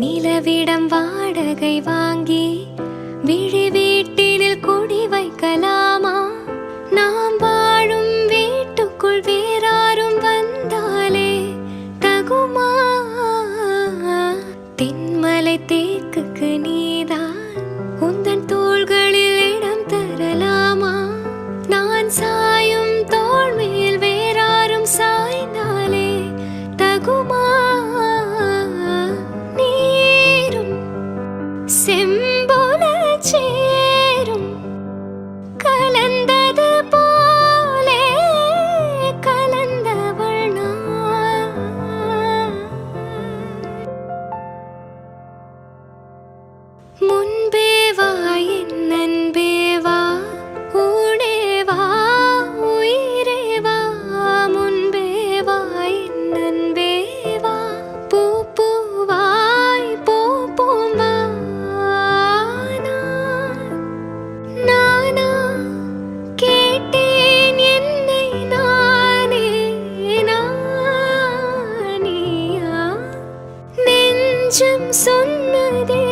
நிலவிடம் வாடகை வாங்கி விழி வீட்டினில் குடி வைக்கலாமா? நாம் வாழும் வீட்டுக்குள் வேறாரும் வந்தாலே தகுமா? தென்மலை தேக்குக்கு நீதான் உந்தன் தோள்களில் இடம் தரலாமா? நான் சாயும் தோள் மேல் வேறாரும் சாய்ந்தாலே தகுமா? நீரும் செம்போல சேரும் கலந்தது போலே கலந்தவள் நான். முன்பே வா என் அன்பே வா, ஊடே வா உயிரே வா. முன்பே வா என் அன்பே வா, பூ பூவாய் பூ பூம்பா. நானா கேட்டேன் என்னை நானே, நானியா நெஞ்சம் சொன்னதே